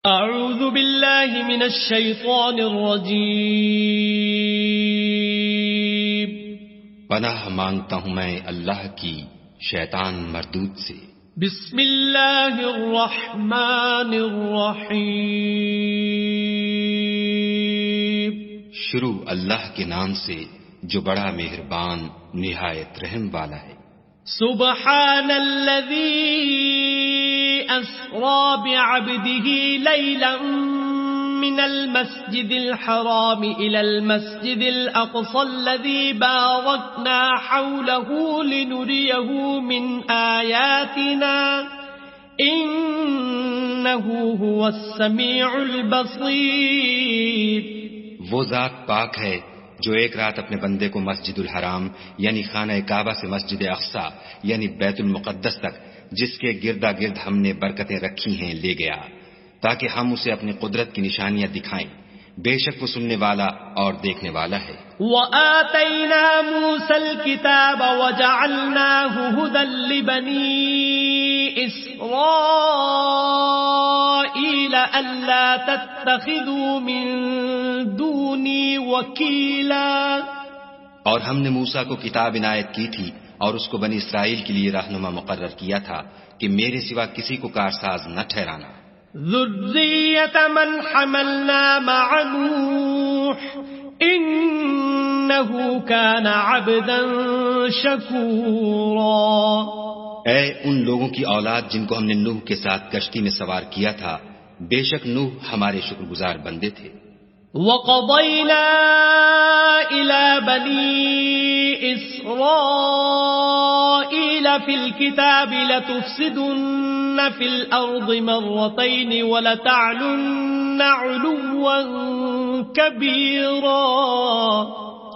اعوذ باللہ من الشیطان الرجیم، پناہ مانگتا ہوں میں اللہ کی شیطان مردود سے۔ بسم اللہ الرحمن الرحیم، شروع اللہ کے نام سے جو بڑا مہربان نہایت رحم والا ہے۔ سبحان الذی اسرا بعبده لیلا من المسجد الحرام الى المسجد الاقصى الذي باركنا حوله لنريه من آياتنا انه هو السميع البصير۔ وہ ذات پاک ہے جو ایک رات اپنے بندے کو مسجد الحرام یعنی خانہ کعبہ سے مسجد اقصی یعنی بیت المقدس تک جس کے گردا گرد ہم نے برکتیں رکھی ہیں لے گیا تاکہ ہم اسے اپنی قدرت کی نشانیاں دکھائیں۔ بے شک وہ سننے والا اور دیکھنے والا ہے۔ وَآتَيْنَا مُوسَى الْكِتَابَ وَجَعَلْنَاهُ هُدًى لِبَنِي إِسْرَائِيلَ أَلَّا تَتَّخِذُوا مِن دُونِي وَكِيلًا۔ اور ہم نے موسیٰ کو کتاب عنایت کی تھی اور اس کو بنی اسرائیل کے لیے رہنما مقرر کیا تھا کہ میرے سوا کسی کو کارساز نہ ٹھہرانا۔ ذُرِّيَّةَ مَنْ حَمَلْنَا مَعَ نُوحٍ إِنَّهُ كَانَ عَبْدًا شَكُورًا۔ اے ان لوگوں کی اولاد جن کو ہم نے نوح کے ساتھ کشتی میں سوار کیا تھا، بے شک نوح ہمارے شکر گزار بندے تھے۔ وَقَضَيْنَا إِلَى بَنِي إِسْرَائِيلَ فِي الْكِتَابِ لَتُفْسِدُنَّ فِي الْأَرْضِ مَرَّتَيْنِ وَلَتَعْلُنَّ عُلُوًّا كَبِيرًا۔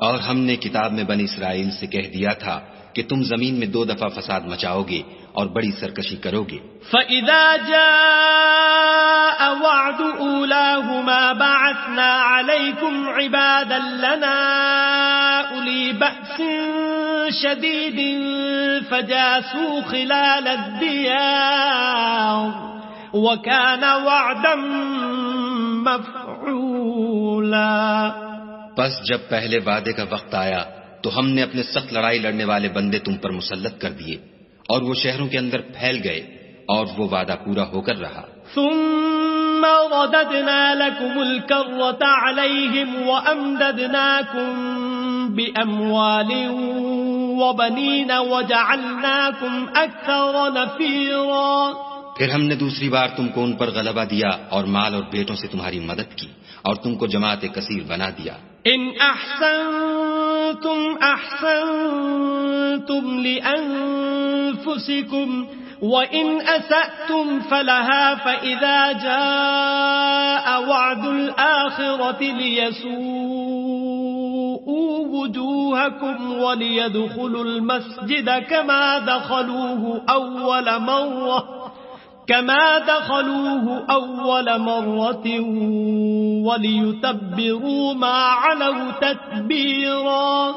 اور ہم نے کتاب میں بنی اسرائیل سے کہہ دیا تھا کہ تم زمین میں 2 دفعہ فساد مچاؤ گے اور بڑی سرکشی کرو گے۔ فَإِذَا جَاءَ وَعْدُ أُولَاهُمَا بَعَثْنَا عَلَيْكُمْ عِبَادًا لَنَا أُولِي بَأْسٍ شَدِيدٍ فَجَاسُوا خِلَالَ الدِّيَارِ وَكَانَ وَعْدًا مَفْعُولًا۔ پس جب پہلے وعدے کا وقت آیا تو ہم نے اپنے سخت لڑائی لڑنے والے بندے تم پر مسلط کر دیے اور وہ شہروں کے اندر پھیل گئے اور وہ وعدہ پورا ہو کر رہا۔ ثم رددنا لكم الكرة عليهم وأمددناكم بأموال وبنين وجعلناكم أكثر نفيرا۔ پھر ہم نے دوسری بار تم کو ان پر غلبہ دیا اور مال اور بیٹوں سے تمہاری مدد کی اور تم کو جماعت کثیر بنا دیا۔ ان احسنتم احسنتم لانفسكم وان اسأتم فلها فاذا جاء وعد الاخرة ليسوءوا وجوهكم وليدخلوا المسجد كما دخلوه أول مرة وَلِيُتَبِّرُوا مَا عَلَوْا تَتْبِيرًا۔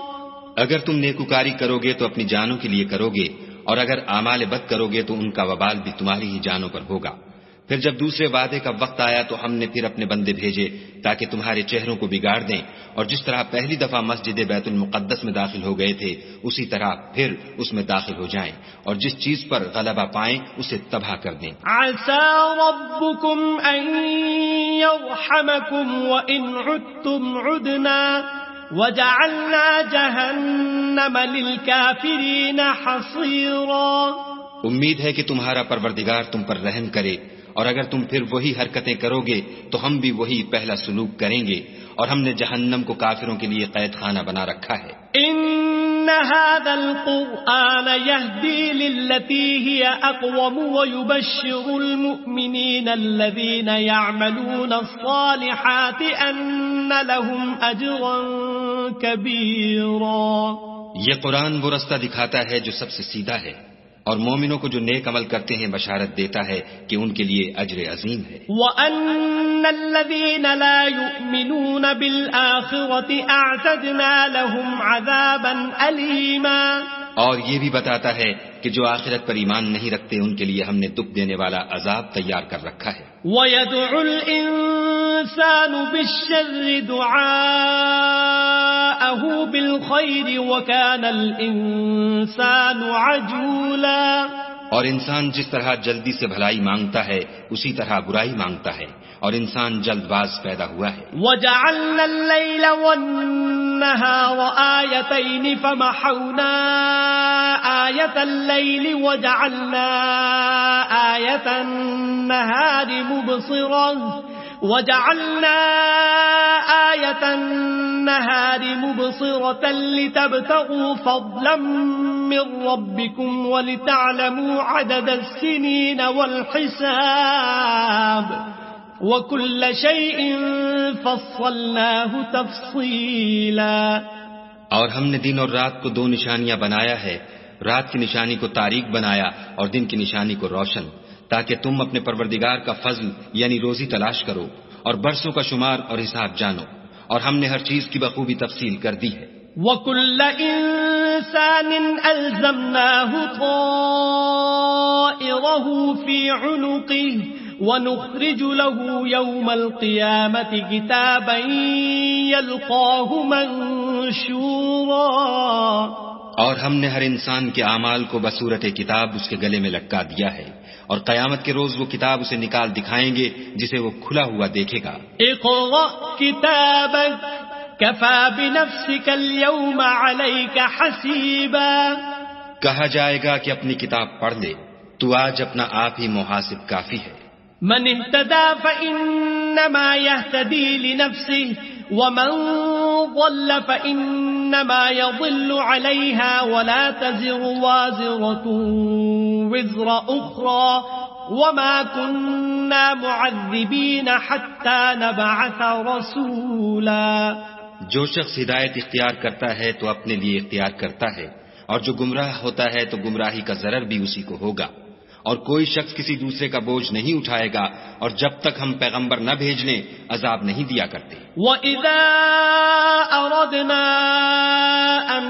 اگر تم نیکوکاری کرو گے تو اپنی جانوں کے لیے کرو گے اور اگر اعمال بد کرو گے تو ان کا وبال بھی تمہاری ہی جانوں پر ہوگا۔ پھر جب دوسرے وعدے کا وقت آیا تو ہم نے پھر اپنے بندے بھیجے تاکہ تمہارے چہروں کو بگاڑ دیں اور جس طرح پہلی دفعہ مسجد بیت المقدس میں داخل ہو گئے تھے اسی طرح پھر اس میں داخل ہو جائیں اور جس چیز پر غلبہ پائیں اسے تباہ کر دیں۔ عسى ربكم ان يرحمكم وان عدتم عدنا وجعلنا جهنم للكافرين حصيرا۔ امید ہے کہ تمہارا پروردگار تم پر رحم کرے اور اگر تم پھر وہی حرکتیں کرو گے تو ہم بھی وہی پہلا سلوک کریں گے اور ہم نے جہنم کو کافروں کے لیے قید خانہ بنا رکھا ہے۔ ان هذا القرآن يهدي للتي هي اقوم ويبشر المؤمنين الذين يعملون الصالحات ان لهم اجرا كبيرا۔ یہ قرآن وہ رستہ دکھاتا ہے جو سب سے سیدھا ہے اور مومنوں کو جو نیک عمل کرتے ہیں بشارت دیتا ہے کہ ان کے لیے اجر عظیم ہے۔ وَأَنَّ الَّذِينَ لَا يُؤْمِنُونَ بِالْآخِرَةِ أَعْتَدْنَا لَهُمْ عَذَابًا أَلِيمًا۔ اور یہ بھی بتاتا ہے کہ جو آخرت پر ایمان نہیں رکھتے ان کے لیے ہم نے دکھ دینے والا عذاب تیار کر رکھا ہے۔ وَيَدْعُ الْإِنسَانُ بِالشَّرِّ دُعَاءَهُ بِالْخَيْرِ وَكَانَ الْإِنسَانُ عَجُولًا. اور انسان جس طرح جلدی سے بھلائی مانگتا ہے اسی طرح برائی مانگتا ہے، اور انسان جلد باز پیدا ہوا ہے. وَجَعَلْنَا اللَّيْلَ وَالنَّهَارَ آيَتَيْنِ فَمَحَوْنَا آيَةَ اللَّيْلِ وَجَعَلْنَا آيَةَ النَّهَارِ مُبْصِرَةً لِتَبْتَغُوا فَضْلًا مِّن رَّبِّكُمْ وَلِتَعْلَمُوا عَدَدَ السِّنِينَ وَالْحِسَابَ وَكُلَّ شَيْءٍ فَصَّلْنَاهُ تَفْصِيلًا. اور ہم نے دن اور رات کو 2 نشانیاں بنایا ہے، رات کی نشانی کو تاریک بنایا اور دن کی نشانی کو روشن، تاکہ تم اپنے پروردگار کا فضل یعنی روزی تلاش کرو اور برسوں کا شمار اور حساب جانو، اور ہم نے ہر چیز کی بخوبی تفصیل کر دی ہے. وَكُلَّ إِنسَانٍ أَلْزَمْنَاهُ طَائِرَهُ فِي عُنُقِهِ وَنُخْرِجُ لَهُ يَوْمَ الْقِيَامَةِ كِتَابًا يَلْقَاهُ مَنشُورًا. اور ہم نے ہر انسان کے اعمال کو بصورت کتاب اس کے گلے میں لٹکا دیا ہے، اور قیامت کے روز وہ کتاب اسے نکال دکھائیں گے جسے وہ کھلا ہوا دیکھے گا. اقرأ كتابك كفى بنفسك اليوم عليك حسيبا. کہا جائے گا کہ اپنی کتاب پڑھ لے، تو آج اپنا آپ ہی محاسب کافی ہے. من اهتدى فإنما يهتدي لنفسه ومن ضل فإنما يضل عليها ولا تزر وازرة وزر أخرى وما كنا معذبين حتى نبعث رسولا. جو شخص ہدایت اختیار کرتا ہے تو اپنے لیے اختیار کرتا ہے، اور جو گمراہ ہوتا ہے تو گمراہی کا ضرر بھی اسی کو ہوگا، اور کوئی شخص کسی دوسرے کا بوجھ نہیں اٹھائے گا، اور جب تک ہم پیغمبر نہ بھیج لیں عذاب نہیں دیا کرتے. وَإِذَا أَرَدْنَا أَن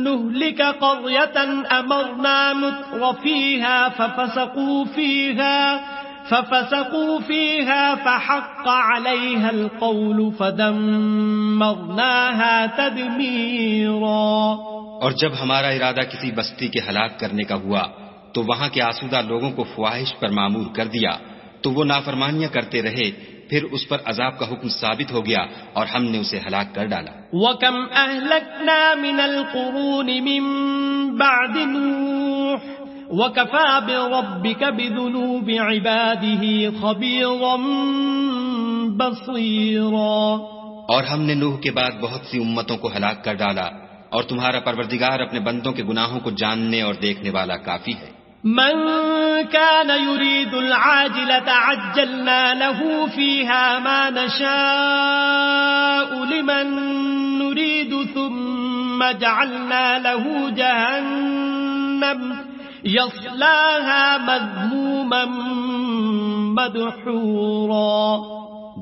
نُهْلِكَ قَرْيَةً أَمَرْنَا مُتْرَ فِيهَا فَفَسَقُوا فِيهَا فَحَقَّ عَلَيْهَا الْقَوْلُ فَدَمَّرْنَاهَا تَدْمِيرًا. اور جب ہمارا ارادہ کسی بستی کے ہلاک کرنے کا ہوا تو وہاں کے آسودہ لوگوں کو فواہش پر معمور کر دیا، تو وہ نافرمانیاں کرتے رہے، پھر اس پر عذاب کا حکم ثابت ہو گیا اور ہم نے اسے ہلاک کر ڈالا. وَكَمْ أَهْلَكْنَا مِنَ الْقُرُونِ مِن بَعْدِ نُوحٍ وَكَفَى بِرَبِّكَ بِذُنُوبِ عِبَادِهِ خَبِيرًا بَصِيرًا. اور ہم نے نوح کے بعد بہت سی امتوں کو ہلاک کر ڈالا، اور تمہارا پروردگار اپنے بندوں کے گناہوں کو جاننے اور دیکھنے والا کافی ہے. من كان يريد العاجلة عجلنا له فيها ما نشاء لمن نريد ثم جعلنا له جهنم يصلاها مذموما مدحورا.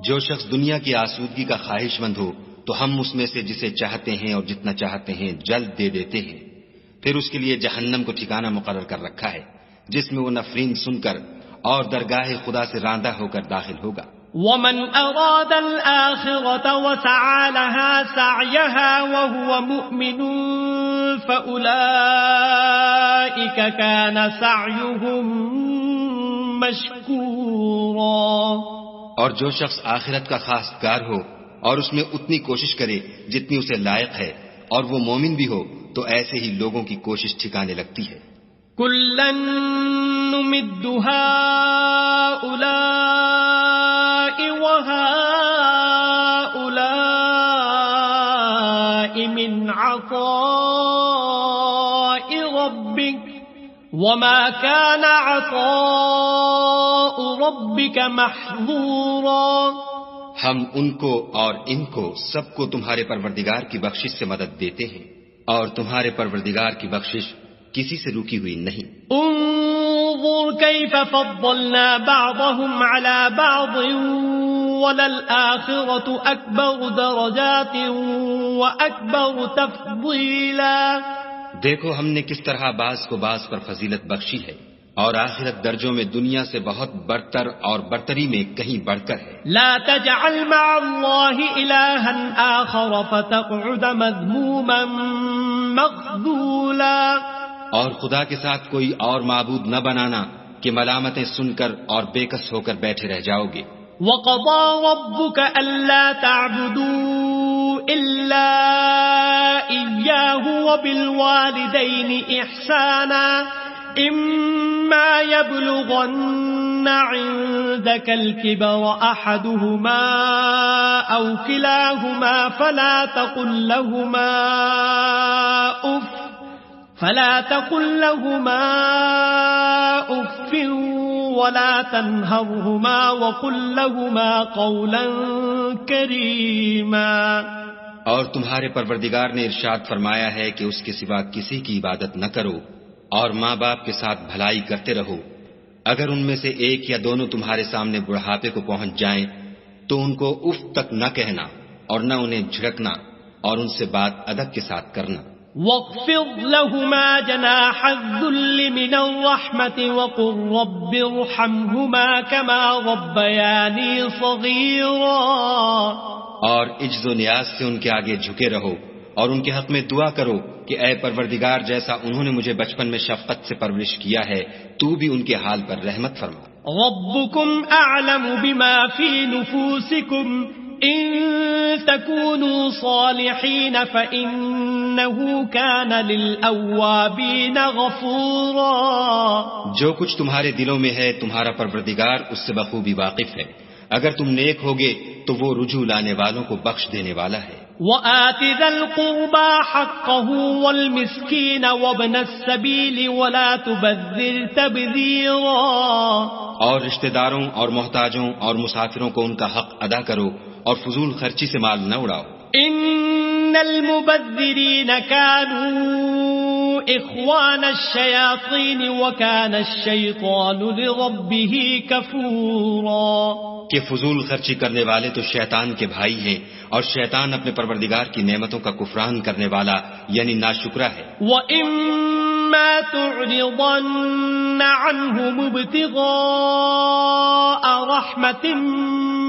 جو شخص دنیا کی آسودگی کا خواہش مند ہو تو ہم اس میں سے جسے چاہتے ہیں اور جتنا چاہتے ہیں جلد دے دیتے ہیں، پھر اس کے لیے جہنم کو ٹھکانہ مقرر کر رکھا ہے جس میں وہ نفرین سن کر اور درگاہ خدا سے راندہ ہو کر داخل ہوگا. ومن اراد الآخرة وسعى لها سعيها وهو مؤمن فأولئك كان سعيهم مشكورا. اور جو شخص آخرت کا خواستگار ہو اور اس میں اتنی کوشش کرے جتنی اسے لائق ہے اور وہ مومن بھی ہو تو ایسے ہی لوگوں کی کوشش ٹھکانے لگتی ہے. كُلًّا نُمِدُّ هَؤُلَاءِ وَهَؤُلَاءِ مِنْ عَطَاءِ رَبِّكَ وَمَا كَانَ عَطَاءُ رَبِّكَ مَحْظُورًا. ہم ان کو اور ان کو سب کو تمہارے پروردگار کی بخشش سے مدد دیتے ہیں، اور تمہارے پروردگار کی بخشش کسی سے رکی ہوئی نہیں. انظر كيف فضلنا بعضهم على بعض وللآخرة أكبر درجات وأكبر تفضيلا. دیکھو ہم نے کس طرح بعض کو بعض پر فضیلت بخشی ہے، اور آخرت درجوں میں دنیا سے بہت برتر اور برتری میں کہیں بڑھ کر ہے. لا تجعل مع الله إلها آخر فتقعد مذموما مخذولا. اور خدا کے ساتھ کوئی اور معبود نہ بنانا کہ ملامتیں سن کر اور بےکس ہو کر بیٹھے رہ جاؤ گے. وَقَضَى رَبُّكَ أَلَّا تَعْبُدُوا إِلَّا إِيَّاهُ وَبِالْوَالِدَيْنِ إِحْسَانًا إِمَّا يَبْلُغَنَّ عِندَكَ الْكِبَرَ أَحَدُهُمَا أَوْ كِلَاهُمَا فلا تقل لهما اف ولا تنهرهما وقل لهما قولا كريما. اور تمہارے پروردگار نے ارشاد فرمایا ہے کہ اس کے سوا کسی کی عبادت نہ کرو اور ماں باپ کے ساتھ بھلائی کرتے رہو. اگر ان میں سے ایک یا دونوں تمہارے سامنے بڑھاپے کو پہنچ جائیں تو ان کو اف تک نہ کہنا اور نہ انہیں جھڑکنا اور ان سے بات ادب کے ساتھ کرنا. وَاخْفِضْ لَهُمَا جَنَاحَ الذُّلِّ مِنَ الرَّحْمَةِ وَقُلْ رَبِّ ارْحَمْهُمَا كَمَا رَبَّيَانِي صَغِيرًا. اور عجز و نیاز سے ان کے آگے جھکے رہو اور ان کے حق میں دعا کرو کہ اے پروردگار جیسا انہوں نے مجھے بچپن میں شفقت سے پرورش کیا ہے تو بھی ان کے حال پر رحمت فرما. رَبُّكُمْ أَعْلَمُ بِمَا فِي نُفُوسِكُمْ إِن تَكُونُوا صَالِحِينَ فَإِنَّهُ كَانَ لِلْأَوَّابِينَ غَفُورًا. جو کچھ تمہارے دلوں میں ہے تمہارا پروردگار اس سے بخوبی واقف ہے. اگر تم نیک ہوگے تو وہ رجوع لانے والوں کو بخش دینے والا ہے. وَآتِ ذَا الْقُرْبَى حَقَّهُ وَالْمِسْكِينَ وَابْنَ السَّبِيلِ وَلَا تُبَذِّرْ تَبْذِيرًا. اور رشتہ داروں اور محتاجوں اور مسافروں کو ان کا حق ادا کرو اور فضول خرچی سے مال نہ اڑاؤ. ان المبذرین كانوا اخوان الشیاطین وكان الشیطان لربه کفورا. کہ فضول خرچی کرنے والے تو شیطان کے بھائی ہیں اور شیطان اپنے پروردگار کی نعمتوں کا کفران کرنے والا یعنی ناشکرا ہے. وَإِمَّا تُعْرِضَنَّ عَنْهُمُ ابْتِغَاءَ رَحْمَةٍ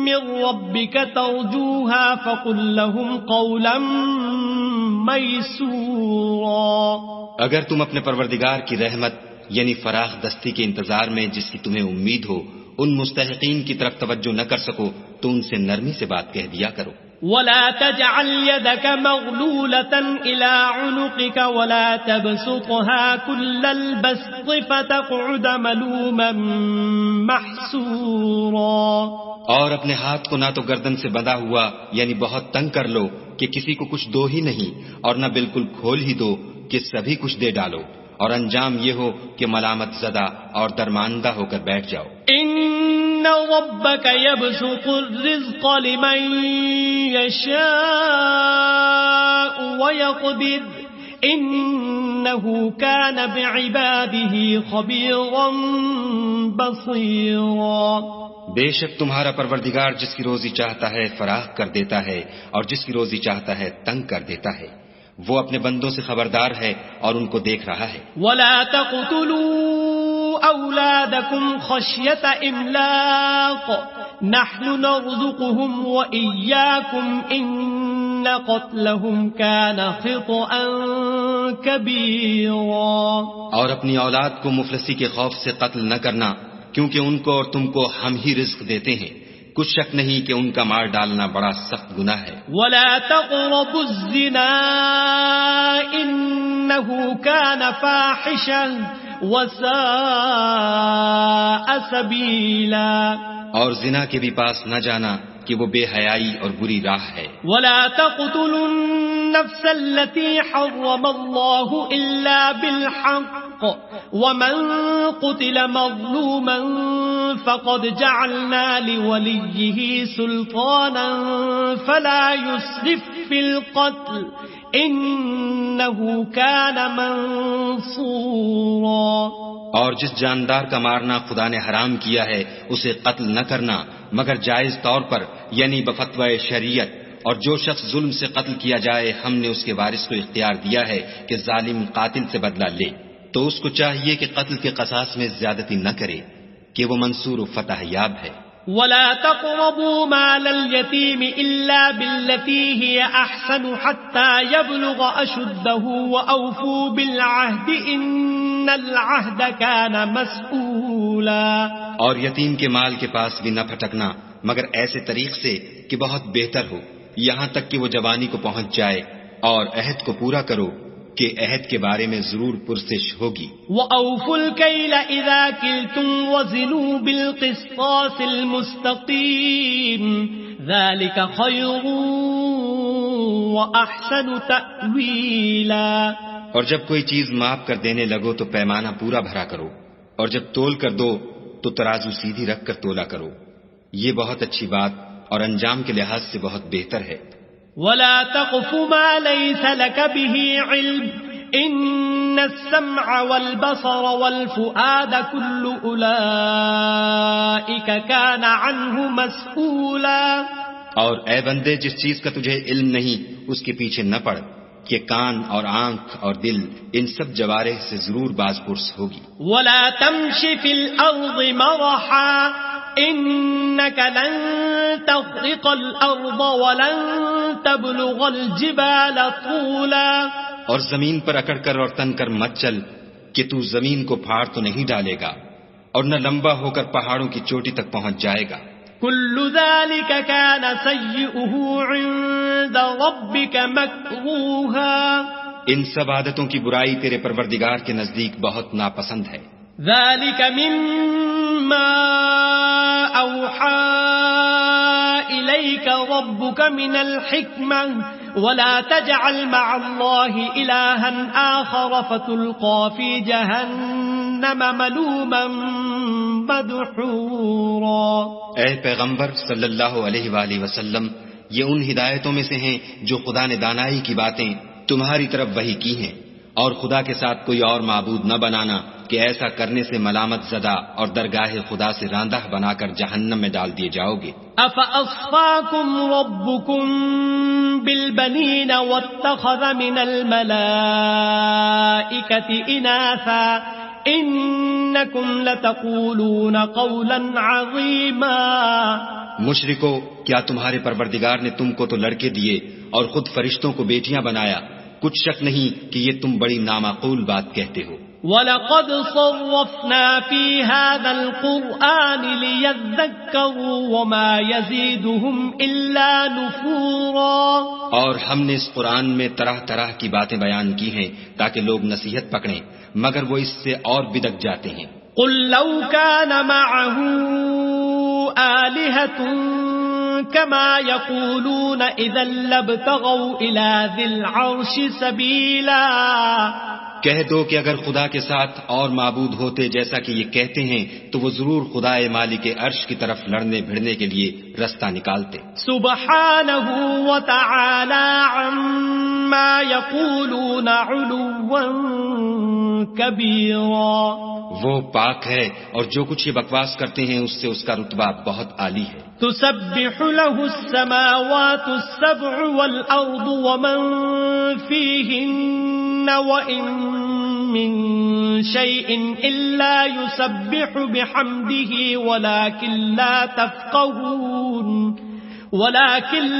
مِّن رَّبِّكَ تَرْجُوهَا فَقُل لَّهُمْ قَوْلًا مَّيْسُورًا. اگر تم اپنے پروردگار کی رحمت یعنی فراخ دستی کے انتظار میں جس کی تمہیں امید ہو ان مستحقین کی طرف توجہ نہ کر سکو تو ان سے نرمی سے بات کہہ دیا کرو. وَلَا تَجْعَلْ يَدَكَ مَغْلُولَةً إِلَىٰ عُنُقِكَ وَلَا تَبْسُطْهَا كُلَّ الْبَسْطِ فَتَقْعُدَ مَلُومًا مَّحْسُورًا. اور اپنے ہاتھ کو نہ تو گردن سے بندھا ہوا یعنی بہت تنگ کر لو کہ کسی کو کچھ دو ہی نہیں اور نہ بالکل کھول ہی دو کہ سبھی کچھ دے ڈالو اور انجام یہ ہو کہ ملامت زدہ اور درماندہ ہو کر بیٹھ جاؤ. ان ربك يبسط الرزق لمن يشاء ويقدر انه كان بعباده خبيرا بصيرا. بے شک تمہارا پروردگار جس کی روزی چاہتا ہے فراخ کر دیتا ہے اور جس کی روزی چاہتا ہے تنگ کر دیتا ہے. وہ اپنے بندوں سے خبردار ہے اور ان کو دیکھ رہا ہے. وَلَا تَقْتُلُوا أَوْلَادَكُمْ خَشْيَةَ إِمْلَاقٍ نَحْنُ نَرْزُقُهُمْ وَإِيَّاكُمْ إِنَّ قَتْلَهُمْ كَانَ خِطْئًا كَبِيرًا. اور اپنی اولاد کو مفلسی کے خوف سے قتل نہ کرنا کیونکہ ان کو اور تم کو ہم ہی رزق دیتے ہیں. کچھ شک نہیں کہ ان کا مار ڈالنا بڑا سخت گناہ ہے. وَلَا تَقْرَبُوا الزِّنَا إِنَّهُ كَانَ فَاحِشًا وَسَاءَ سَبِيلًا. اور زنا کے بھی پاس نہ جانا کہ وہ بے حیائی اور بری راہ ہے. وَلَا تَقْتُلُوا النَّفْسَ الَّتِي حَرَّمَ اللَّهُ إِلَّا بِالْحَقِّ وَمَن قُتِلَ مَظْلُومًا فَقَدْ جَعَلْنَا لِوَلِيِّهِ سُلْطَانًا فَلَا يُسْرِفْ فِي الْقَتْلِ إِنَّهُ كَانَ مَنصُورًا. اور جس جاندار کا مارنا خدا نے حرام کیا ہے اسے قتل نہ کرنا مگر جائز طور پر یعنی بفتوی شریعت. اور جو شخص ظلم سے قتل کیا جائے ہم نے اس کے وارث کو اختیار دیا ہے کہ ظالم قاتل سے بدلہ لے. تو اس کو چاہیے کہ قتل کے قصاص میں زیادتی نہ کرے کہ وہ منصور و فتح یاب ہے. ولا تقربوا مال اليتيم إلا بالتي هي أحسن حتى يبلغ أشده وأوفوا بالعهد إن العهد كان مسؤولا. اور یتیم کے مال کے پاس بھی نہ پھٹکنا مگر ایسے طریق سے کہ بہت بہتر ہو یہاں تک کہ وہ جوانی کو پہنچ جائے، اور عہد کو پورا کرو کہ عہد کے بارے میں ضرور پرسش ہوگی. وَأَوْفُوا الْكَيْلَ إِذَا كِلْتُمْ وَزِنُوا بِالْقِسْطَاسِ الْمُسْتَقِيمِ ذَلِكَ خَيْرٌ وَأَحْسَنُ تَأْوِيلًا. اور جب کوئی چیز ماپ کر دینے لگو تو پیمانہ پورا بھرا کرو، اور جب تول کر دو تو ترازو سیدھی رکھ کر تولا کرو، یہ بہت اچھی بات اور انجام کے لحاظ سے بہت بہتر ہے. ولا تقف ما ليس لك به علم إن السمع والبصر والفؤاد كل أولئك كان عنه مسؤولا. اور اے بندے جس چیز کا تجھے علم نہیں اس کے پیچھے نہ پڑ کہ کان اور آنکھ اور دل ان سب جوارح سے ضرور باز پرس ہوگی. ولا تمش في الأرض مرحا إنك لن تخرق الأرض ولن تبلغ الجبال طولا. اور زمین پر اکڑ کر اور تن کر مت چل کہ تو زمین کو پھاڑ تو نہیں ڈالے گا اور نہ لمبا ہو کر پہاڑوں کی چوٹی تک پہنچ جائے گا. كل ذلك كان سيئه عند ربك مكروها. ان سب عادتوں کی برائی تیرے پروردگار کے نزدیک بہت ناپسند ہے. ذلك مما أوحى إليك ربك من الحكمة ولا تجعل مع الله إلها آخر فتلقى في جهنم ملوما مدحورا. اے پیغمبر صلی اللہ علیہ وآلہ وسلم، یہ ان ہدایتوں میں سے ہیں جو خدا نے دانائی کی باتیں تمہاری طرف وحی کی ہیں، اور خدا کے ساتھ کوئی اور معبود نہ بنانا کہ ایسا کرنے سے ملامت زدہ اور درگاہ خدا سے راندہ بنا کر جہنم میں ڈال دیے جاؤ گے. أَفَأَصْفَاكُمْ رَبُّكُمْ بِالْبَنِينَ وَاتَّخَذَ مِنَ الْمَلَائِكَةِ إِنَاثًا إِنَّكُمْ لَتَقُولُونَ قَوْلًا عَظِيمًا. مشرکو، کیا تمہارے پروردگار نے تم کو تو لڑکے دیے اور خود فرشتوں کو بیٹیاں بنایا؟ کچھ شک نہیں کہ یہ تم بڑی نامعقول بات کہتے ہو. وَلَقَدْ صَرَّفْنَا فِي هَذَا الْقُرْآنِ لِيَذَّكَّرُوا وَمَا يَزِيدُهُمْ إِلَّا نُفُورًا. اور ہم نے اس قرآن میں طرح طرح کی باتیں بیان کی ہیں تاکہ لوگ نصیحت پکڑیں، مگر وہ اس سے اور بدک جاتے ہیں. قُلْ لَوْ كَانَ مَعَهُ آلِهَةٌ كَمَا يَقُولُونَ إِذًا لَّابْتَغَوْا إِلَى ذِي الْعَرْشِ سَبِيلًا. کہہ دو کہ اگر خدا کے ساتھ اور معبود ہوتے جیسا کہ یہ کہتے ہیں تو وہ ضرور خدائے مالک عرش کی طرف لڑنے بھڑنے کے لیے رستہ نکالتے. سبحانہ وتعالی عما یقولون علوا کبیرا. وہ پاک ہے اور جو کچھ یہ بکواس کرتے ہیں اس سے اس کا رتبہ بہت عالی ہے. تسبح له السماوات السبع والأرض ومن فيهن وإن من شيء إلا يسبح بحمده ولكن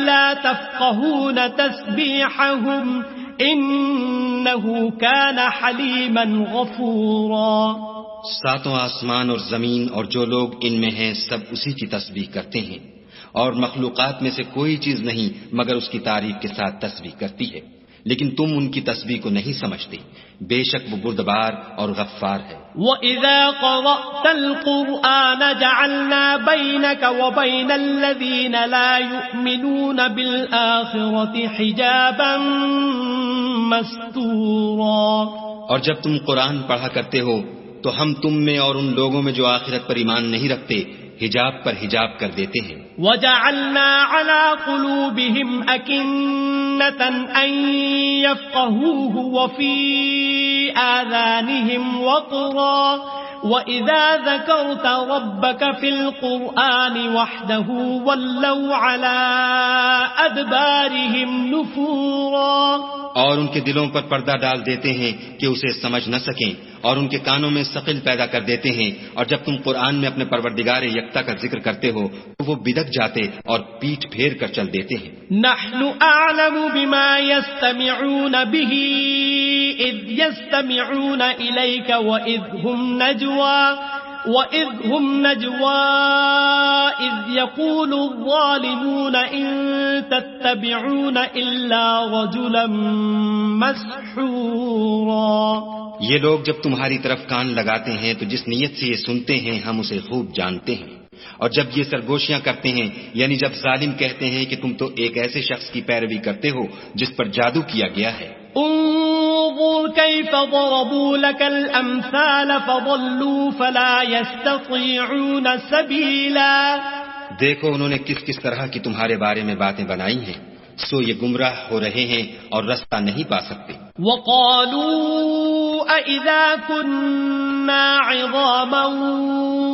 لا تفقهون تسبيحهم إنه كان حليما غفورا. ساتوں آسمان اور زمین اور جو لوگ ان میں ہیں سب اسی کی تسبیح کرتے ہیں، اور مخلوقات میں سے کوئی چیز نہیں مگر اس کی تعریف کے ساتھ تسبیح کرتی ہے، لیکن تم ان کی تسبیح کو نہیں سمجھتے. بے شک وہ بردبار اور غفار ہے. وَإِذَا قَرَأْتَ الْقُرْآنَ جَعَلْنَا بَيْنَكَ وَبَيْنَ الَّذِينَ لَا يُؤْمِنُونَ بِالْآخِرَةِ حِجَابًا مَسْتُورًا. اور جب تم قرآن پڑھا کرتے ہو تو ہم تم میں اور ان لوگوں میں جو آخرت پر ایمان نہیں رکھتے حجاب پر حجاب کر دیتے ہیں. وَجَعَلْنَا عَلَى قُلُوبِهِمْ أَكِنَّةً أَن يَفْقَهُوهُ وَفِي آذَانِهِمْ وَقْرًا وَإِذَا ذَكَرْتَ رَبَّكَ فِي الْقُرْآنِ وَحْدَهُ وَلَّوْا عَلَى أَدْبَارِهِمْ نُفُورًا. اور ان کے دلوں پر پردہ ڈال دیتے ہیں کہ اسے سمجھ نہ سکیں، اور ان کے کانوں میں ثقل پیدا کر دیتے ہیں، اور جب تم قرآن میں اپنے پروردگار یکتا کا ذکر کرتے ہو تو وہ بدک جاتے اور پیٹھ پھیر کر چل دیتے ہیں۔ نحن اعلم بما يستمعون به اذ يستمعون اليك وإذ هم نجوى إذ يقول الظالمون إن تتبعون إلا رجلا مسحورا۔ یہ لوگ جب تمہاری طرف کان لگاتے ہیں تو جس نیت سے یہ سنتے ہیں ہم اسے خوب جانتے ہیں، اور جب یہ سرگوشیاں کرتے ہیں یعنی جب ظالم کہتے ہیں کہ تم تو ایک ایسے شخص کی پیروی کرتے ہو جس پر جادو کیا گیا ہے۔ انظر كيف ضربوا لك الأمثال فضلوا فلا يستطيعون سبيلا۔ دیکھو انہوں نے کس کس طرح کی تمہارے بارے میں باتیں بنائی ہیں، سو یہ گمراہ ہو رہے ہیں اور رستہ نہیں پا سکتے۔ وقالوا أئذا كنا عظاما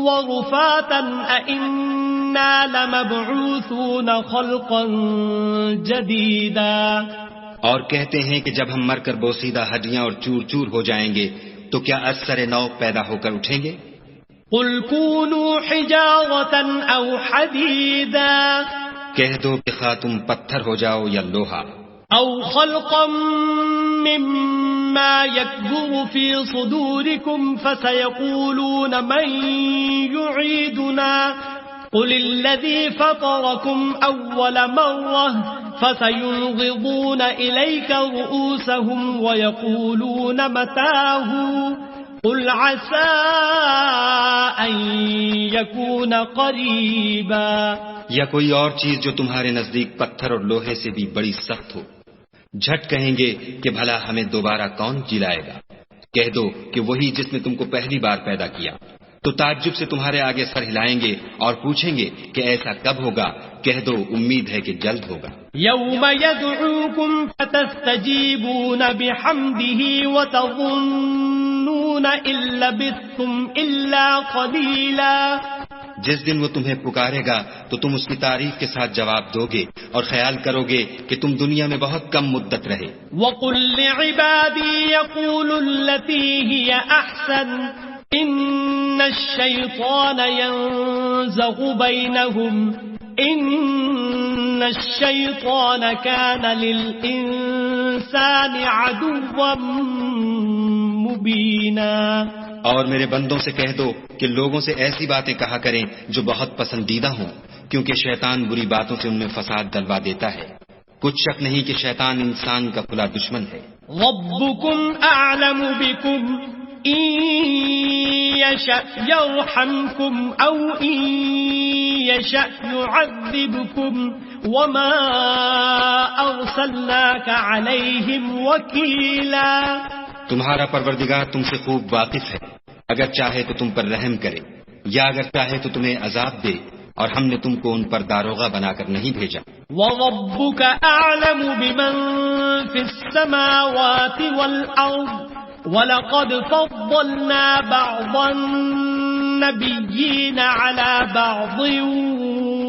ورفاتا أئنا لمبعوثون خلقا جديدا۔ اور کہتے ہیں کہ جب ہم مر کر بوسیدہ ہڈیاں اور چور چور ہو جائیں گے تو کیا از سر نو پیدا ہو کر اٹھیں گے؟ قل كونوا حجارة أو حديدا، کہہ دو کہ خواہ تم پتھر ہو جاؤ یا لوہا، أو خلقا مما يكبر في صدوركم فسيقولون من يعيدنا قل الذي فطركم أول مرة فسينغضون إليك رؤوسهم ويقولون متاه قل عسى أن يكون قريبا۔ یا کوئی اور چیز جو تمہارے نزدیک پتھر اور لوہے سے بھی بڑی سخت ہو، جھٹ کہیں گے کہ بھلا ہمیں دوبارہ کون جلائے گا؟ کہہ دو کہ وہی جس نے تم کو پہلی بار پیدا کیا، تو تعجب سے تمہارے آگے سر ہلائیں گے اور پوچھیں گے کہ ایسا کب ہوگا؟ کہہ دو امید ہے کہ جلد ہوگا۔ یوم یدعوکم فتستجیبون بحمده وتظنون ان لبثتم الا قلیلا۔ جس دن وہ تمہیں پکارے گا تو تم اس کی تعریف کے ساتھ جواب دو گے اور خیال کرو گے کہ تم دنیا میں بہت کم مدت رہے۔ وَقُلْ لِعِبَادِي يَقُولُوا الَّتِي هِيَ أَحْسَنُ إِنَّ الشَّيْطَانَ يَنزَغُ بَيْنَهُمْ إِنَّ الشَّيْطَانَ كَانَ لِلْإِنسَانِ عَدُوًّا مُبِينًا۔ اور میرے بندوں سے کہہ دو کہ لوگوں سے ایسی باتیں کہا کریں جو بہت پسندیدہ ہوں، کیونکہ شیطان بری باتوں سے ان میں فساد ڈلوا دیتا ہے۔ کچھ شک نہیں کہ شیطان انسان کا کھلا دشمن ہے۔ ربکم اعلم بکم ان یشأ یرحمکم او ان یشأ یعذبکم وما ارسلناک علیہم وکیلا۔ تمہارا پروردگار تم سے خوب واقف ہے، اگر چاہے تو تم پر رحم کرے یا اگر چاہے تو تمہیں عذاب دے، اور ہم نے تم کو ان پر داروغہ بنا کر نہیں بھیجا۔ وَرَبُّكَ أَعْلَمُ بِمَن فِي السَّمَاوَاتِ وَالْأَرْضِ وَلَقَدْ فَضَّلْنَا بَعْضَ النَّبِيِّينَ عَلَى بَعْضٍ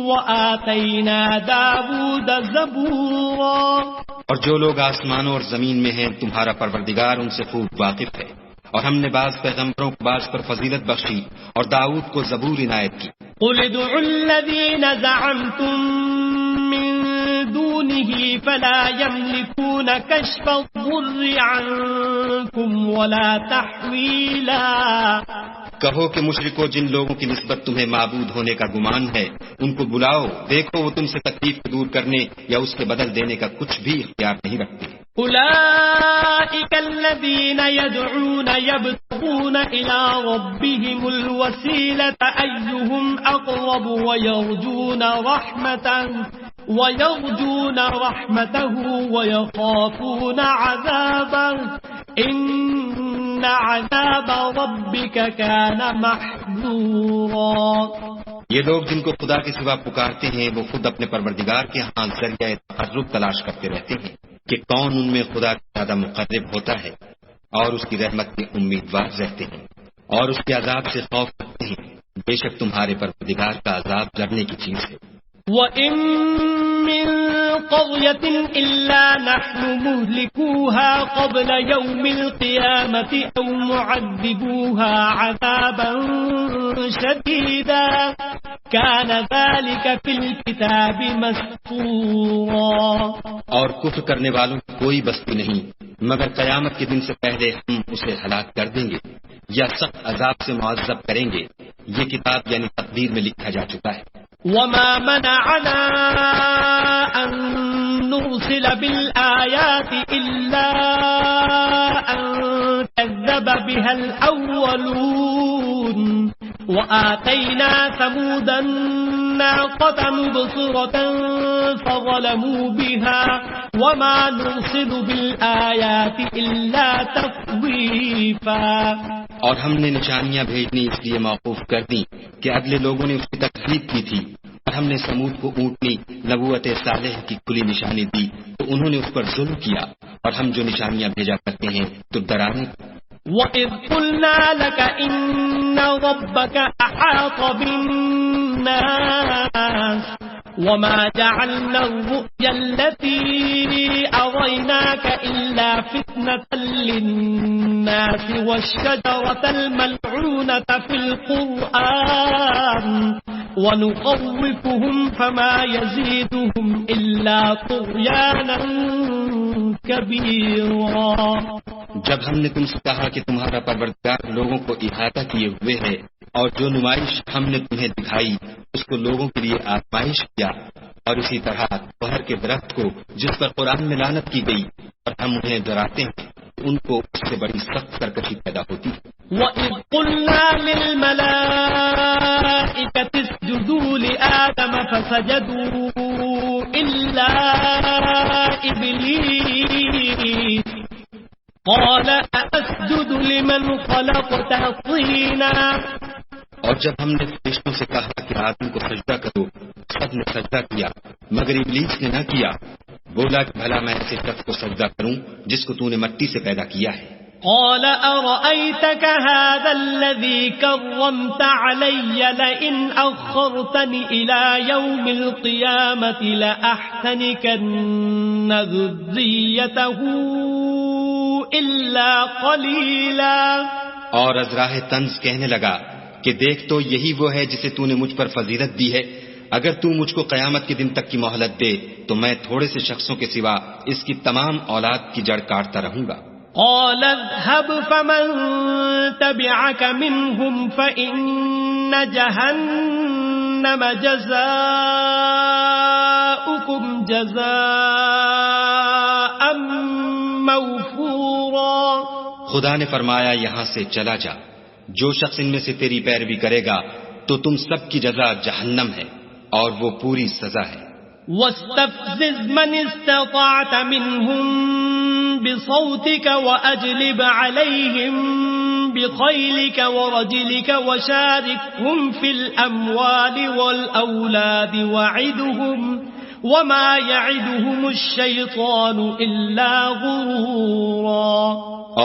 وَآتَيْنَا دَاوُودَ زَبُورًا۔ اور جو لوگ آسمانوں اور زمین میں ہیں تمہارا پروردگار ان سے خوب واقف ہے، اور ہم نے بعض پیغمبروں کو بعض پر فضیلت بخشی اور داؤد کو زبور عنایت کی۔ قُلِ ادْعُوا الَّذِينَ زَعَمْتُم مِّن دُونِهِ فَلَا يَمْلِكُونَ كَشْفَ الضُّرِّ عَنكُمْ وَلَا تَحْوِيلًا۔ کہو کہ مشرکو جن لوگوں کی نسبت تمہیں معبود ہونے کا گمان ہے ان کو بلاؤ، دیکھو وہ تم سے تکلیف کو دور کرنے یا اس کے بدل دینے کا کچھ بھی اختیار نہیں رکھتے۔ أولئك الذين يدعون يبتغون إلى ربهم الوسيلة أيهم أقرب ويرجون رحمته ويخافون عذابه إن عذاب ربك كان محذورا۔ یہ لوگ جن کو خدا کے سوا پکارتے ہیں وہ خود اپنے پروردگار کے ہاں ذریعہ تقرب تلاش کرتے رہتے ہیں کہ کون ان میں خدا کا زیادہ مقرب ہوتا ہے، اور اس کی رحمت کے امیدوار رہتے ہیں اور اس کے عذاب سے خوف رکھتے ہیں۔ بے شک تمہارے پروردگار کا عذاب ڈرنے کی چیز ہے۔ وَإِن مِّن قرية إلا نحن مهلكوها قبل يوم القيامة أو معذبوها عذابا شديدا كان ذلك في الكتاب مسطورا. اور کفر کرنے والوں کی کوئی بستی نہیں مگر قیامت کے دن سے پہلے ہم اسے ہلاک کر دیں گے یا سخت عذاب سے معذب کریں گے. یہ کتاب یعنی تقدیر میں لکھا جا چکا ہے. وما منعنا أن نرسل بالآيات إلا أن كذب بها الأولون وآتينا ثمود الناقة مبصرة فظلموا بها وما نرسل بالآيات إلا تخويفا. اور ہم نے نشانیاں بھیجنی اس لیے موقوف کر دی کہ اگلے لوگوں نے اس کی تکذیب کی تھی اور ہم نے سمود کو اونٹنی نبوت صالح کی کھلی نشانی دی تو انہوں نے اس پر ظلم کیا. اور ہم جو نشانیاں بھیجا کرتے ہیں تو ڈرانے. وَإِذْ قُلْنَا لَكَ إِنَّ رَبَّكَ أَحَاطَ بِالنَّاسِ وَمَا جَعَلْنَا الرُّؤْيَا الَّتِي أَرَيْنَاكَ إِلَّا فِتْنَةً لِلنَّاسِ وَالشَّجَرَةَ الْمَلْعُونَةَ فِي الْقُرْآنِ وَنُخَوِّفُهُمْ فَمَا يَزِيدُهُمْ إِلَّا طُغْيَانًا كَبِيرًا. جب ہم نے تم سے کہا کہ تمہارا پروردگار لوگوں کو احاطہ کیے ہوئے ہے اور جو نمائش ہم نے تمہیں دکھائی اس کو لوگوں کے لیے آزمائش کیا اور اسی طرح پہر کے درخت کو جس پر قرآن میں لعنت کی گئی اور ہم انہیں ڈراتے ہیں ان کو اس سے بڑی سخت سرکشی پیدا ہوتی ہے. وَإِذْ قُلْنَا لِلْمَلَائِكَةِ اسْجُدُوا لِآدَمَ فَسَجَدُوا إِلَّا إِبْلِيسَ قَالَ أَأَسْجُدُ لِمَنْ خَلَقْتَ طِينًا. اور جب ہم نے فرشتوں سے کہا کہ آدم کو سجدہ کرو سب نے سجدہ کیا مگر ابلیس نے نہ کیا. بولا کہ بھلا میں ایسے شخص کو سجدہ کروں جس کو تو نے مٹی سے پیدا کیا ہے. قال أرأيتك هذا الذي كرمت علي لئن أخرتني إلى يوم القيامة لأحتنكن ذريته إلا قليلا. اور ازراہ طنز کہنے لگا کہ دیکھ تو یہی وہ ہے جسے تو نے مجھ پر فضیلت دی ہے. اگر تو مجھ کو قیامت کے دن تک کی مہلت دے تو میں تھوڑے سے شخصوں کے سوا اس کی تمام اولاد کی جڑ کاٹتا رہوں گا. قال اذهب فمن تبعك منهم فإن جهنم جزاؤكم جزاء موفورا. خدا نے فرمایا یہاں سے چلا جا. جو شخص ان میں سے تیری پیروی کرے گا تو تم سب کی جزا جہنم ہے اور وہ پوری سزا ہے. واستفزز من استطعت منهم بصوتك وأجلب عليهم بخيلك ورجلك وشاركهم في الأموال والأولاد وعدهم وما يعدهم الشيطان إلا غرورا.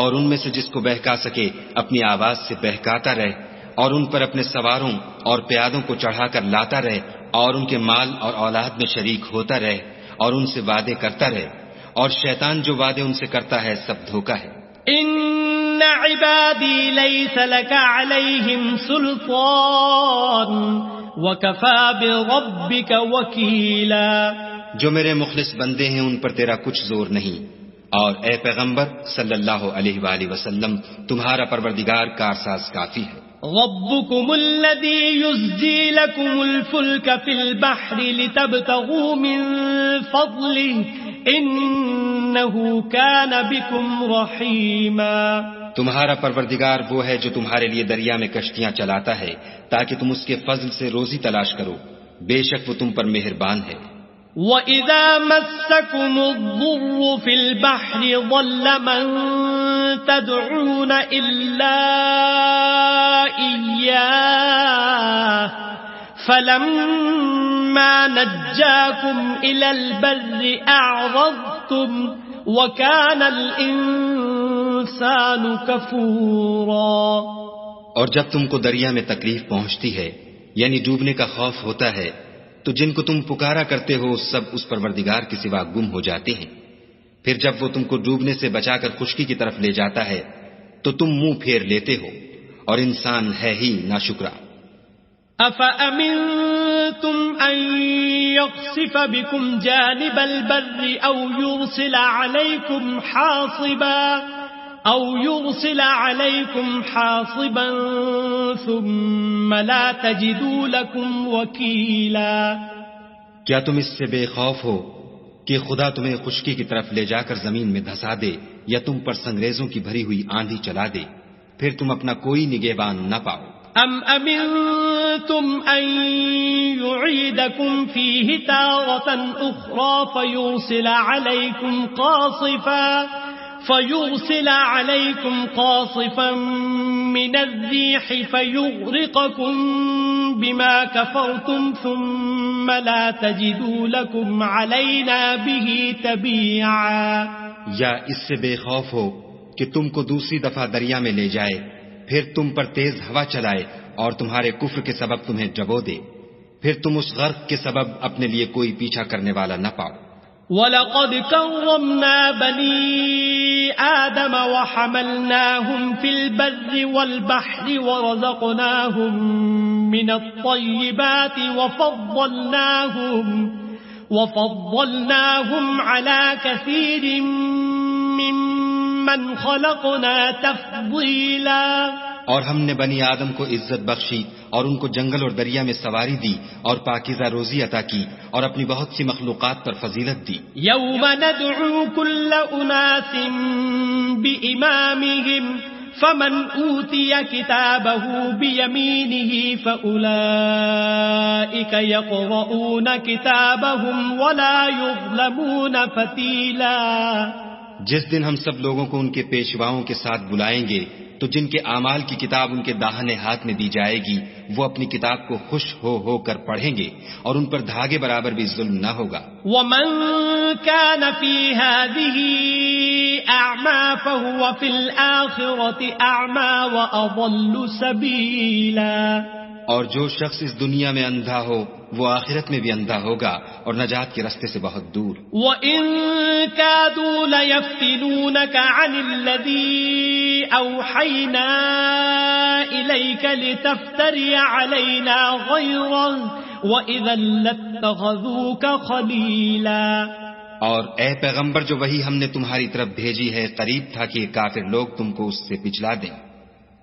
اور ان میں سے جس کو بہکا سکے اپنی آواز سے بہکاتا رہے اور ان پر اپنے سواروں اور پیادوں کو چڑھا کر لاتا رہے اور ان کے مال اور اولاد میں شریک ہوتا رہے اور ان سے وعدے کرتا رہے اور شیطان جو وعدے ان سے کرتا ہے سب دھوکہ ہے. ان عبادی لیس لک علیہم سلطان وکفی بربک وکیلا. جو میرے مخلص بندے ہیں ان پر تیرا کچھ زور نہیں اور اے پیغمبر صلی اللہ علیہ وآلہ وسلم تمہارا پروردگار کارساز کافی ہے. ربكم الذي يزجي لكم الفلك في البحر لتبتغوا من فضله إنه كان بكم رحيما. تمہارا پروردگار وہ ہے جو تمہارے لیے دریا میں کشتیاں چلاتا ہے تاکہ تم اس کے فضل سے روزی تلاش کرو. بے شک وہ تم پر مہربان ہے. وَإِذَا مَسَّكُمُ الضُّرُّ فِي الْبَحْرِ ضَلَّ مَن تَدْعُونَ إِلَّا إِيَّاهُ فَلَمَّا نَجَّاكُمْ إِلَى الْبَرِّ أَعْرَضْتُمْ وَكَانَ الْإِنسَانُ كَفُورًا. اور جب تم کو دریا میں تکلیف پہنچتی ہے یعنی ڈوبنے کا خوف ہوتا ہے تو جن کو تم پکارا کرتے ہو سب اس پروردگار کے سوا گم ہو جاتے ہیں. پھر جب وہ تم کو ڈوبنے سے بچا کر خشکی کی طرف لے جاتا ہے تو تم منہ پھیر لیتے ہو، اور انسان ہے ہی ناشکرا. أَفَأَمِنْتُمْ أَنْ يَخْسِفَ بِكُمْ جَانِبَ الْبَرِّ أَوْ يُرْسِلَ عَلَيْكُمْ حَاصِبًا ثُمَّ لَا تَجِدُوا لَكُمْ وَكِيلًا. کیا تم اس سے بے خوف ہو کہ خدا تمہیں خشکی کی طرف لے جا کر زمین میں دھسا دے یا تم پر سنگریزوں کی بھری ہوئی آندھی چلا دے، پھر تم اپنا کوئی نگہبان نہ پاؤ؟ أَمْ أَمِنْتُمْ أَنْ يُعِيدَكُمْ فِيهِ تَارَةً أُخْرَى فيرسل عليكم قاصفا من الريح فيغرقكم بما كفرتم ثم لا تجدوا لكم علينا به تبيعا. یا اس سے بے خوف ہو کہ تم کو دوسری دفعہ دریا میں لے جائے، پھر تم پر تیز ہوا چلائے اور تمہارے کفر کے سبب تمہیں ڈبو دے، پھر تم اس غرق کے سبب اپنے لیے کوئی پیچھا کرنے والا نہ پاؤ. وَلَقَدْ كَرَّمْنَا بَنِي آدَمَ وَحَمَلْنَاهُمْ فِي الْبَرِّ وَالْبَحْرِ وَرَزَقْنَاهُمْ مِنَ الطَّيِّبَاتِ وَفَضَّلْنَاهُمْ عَلَى كَثِيرٍ مِّمَّنْ خَلَقْنَا تَفْضِيلًا. اور ہم نے بنی آدم کو عزت بخشی اور ان کو جنگل اور دریا میں سواری دی اور پاکیزہ روزی عطا کی اور اپنی بہت سی مخلوقات پر فضیلت دی. یوم ندعو کل اناس بإمامهم فمن اوتی کتابه بیمینه فأولئک یقرؤون کتابهم ولا یظلمون فتیلا. جس دن ہم سب لوگوں کو ان کے پیشواؤں کے ساتھ بلائیں گے تو جن کے اعمال کی کتاب ان کے داہنے ہاتھ میں دی جائے گی وہ اپنی کتاب کو خوش ہو کر پڑھیں گے اور ان پر دھاگے برابر بھی ظلم نہ ہوگا. وَمَن كَانَ فِي هَذِهِ أَعْمَى فَهُوَ فِي الْآخِرَةِ أَعْمَى وَأَضَلُّ سَبِيلًا. اور جو شخص اس دنیا میں اندھا ہو وہ آخرت میں بھی اندھا ہوگا اور نجات کے راستے سے بہت دور. وَإِن كَادُوا لَيَفْتِنُونَكَ عَنِ الَّذِي أَوْحَيْنَا إِلَيْكَ لِتَفْتَرِيَ عَلَيْنَا غَيْرَهُ وَإِذًا لَّاتَّخَذُوكَ خَلِيلًا. اور اے پیغمبر جو وہی ہم نے تمہاری طرف بھیجی ہے قریب تھا کہ کافر لوگ تم کو اس سے پچھلا دیں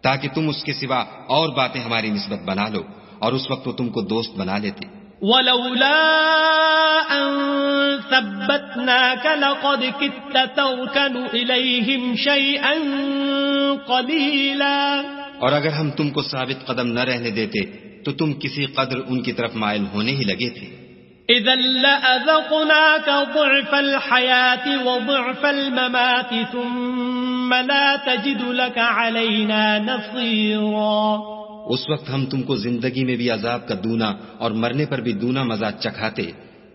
تاکہ تم اس کے سوا اور باتیں ہماری نسبت بنا لو، اور اس وقت وہ تم کو دوست بنا لیتے. وَلَوْلَا أَن ثَبَّتْنَاكَ لَقَدْ كِدتَّ تَرْكَنُ إِلَيْهِمْ شَيْئًا قَلِيلًا. اور اگر ہم تم کو ثابت قدم نہ رہنے دیتے تو تم کسی قدر ان کی طرف مائل ہونے ہی لگے تھے. إِذًا لَأَذَقْنَاكَ ضِعْفَ الْحَيَاةِ وَضِعْفَ الْمَمَاتِ ثُمَّ لَا تَجِدُ لَكَ عَلَيْنَا نَصِيرًا. اس وقت ہم تم کو زندگی میں بھی عذاب کا دونا اور مرنے پر بھی دونا مزہ چکھاتے،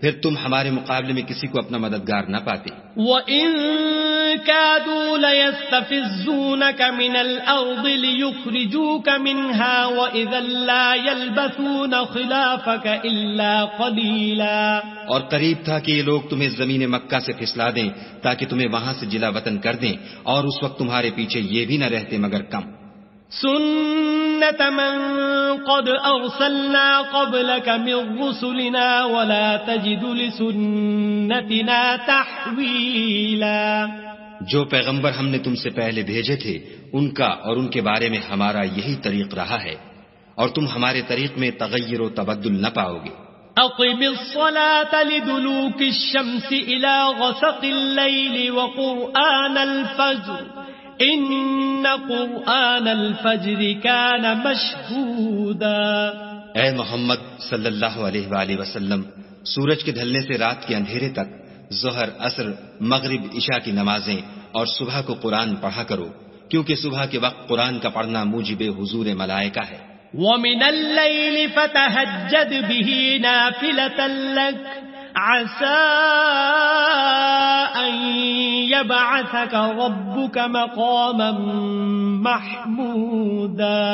پھر تم ہمارے مقابلے میں کسی کو اپنا مددگار نہ پاتے. وَإِن كَادُوا لَيَسْتَفِزُّونَكَ مِنَ الْأَرْضِ لِيُخْرِجُوكَ مِنْهَا وَإِذًا لَّا يَلْبَثُونَ خِلَافَكَ إِلَّا قَلِيلًا. اور قریب تھا کہ یہ لوگ تمہیں زمین مکہ سے پھسلا دیں تاکہ تمہیں وہاں سے جلا وطن کر دیں، اور اس وقت تمہارے پیچھے یہ بھی نہ رہتے مگر کم. سُنَّةَ مَن قَدْ أَرْسَلْنَا قَبْلَكَ مِن رُّسُلِنَا وَلَا تَجِدُ لِسُنَّتِنَا تَحْوِيلًا. جو پیغمبر ہم نے تم سے پہلے بھیجے تھے ان کا اور ان کے بارے میں ہمارا یہی طریق رہا ہے، اور تم ہمارے طریق میں تغیر و تبدل نہ پاؤ گے. أقم الصلاة لدلوك الشمس إلى غسق الليل وقرآن الفجر إن قرآن الفجر كان مشهودا. اے محمد صلی اللہ علیہ وآلہ وسلم، سورج کے ڈھلنے سے رات کے اندھیرے تک ظہر، عصر، مغرب، عشاء کی نمازیں اور صبح کو قرآن پڑھا کرو، کیونکہ صبح کے وقت قرآن کا پڑھنا موجب حضور ملائکہ ہے. وَمِنَ اللَّيْلِ فَتَهَجَّدْ بِهِ نَافِلَةً لَكَ عَسَىٰ أَن يَبْعَثَكَ رَبُّكَ مَقَامًا مَحْمُودًا.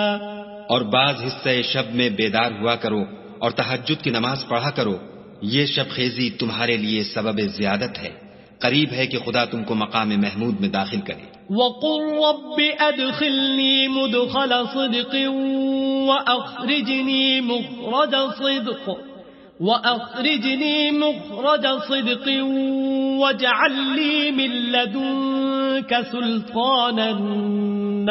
اور بعض حصہ شب میں بیدار ہوا کرو اور تہجد کی نماز پڑھا کرو. یہ شب خیزی تمہارے لیے سبب زیادت ہے. قریب ہے کہ خدا تم کو مقام محمود میں داخل کرے. وَقُلْ رَبِّ أَدْخِلْنِي مُدْخَلَ صِدْقٍ وَأَخْرِجْنِي مُخْرَجَ صِدْقٍ وَاجْعَلْ لِي مِن لَّدُنكَ سُلْطَانًا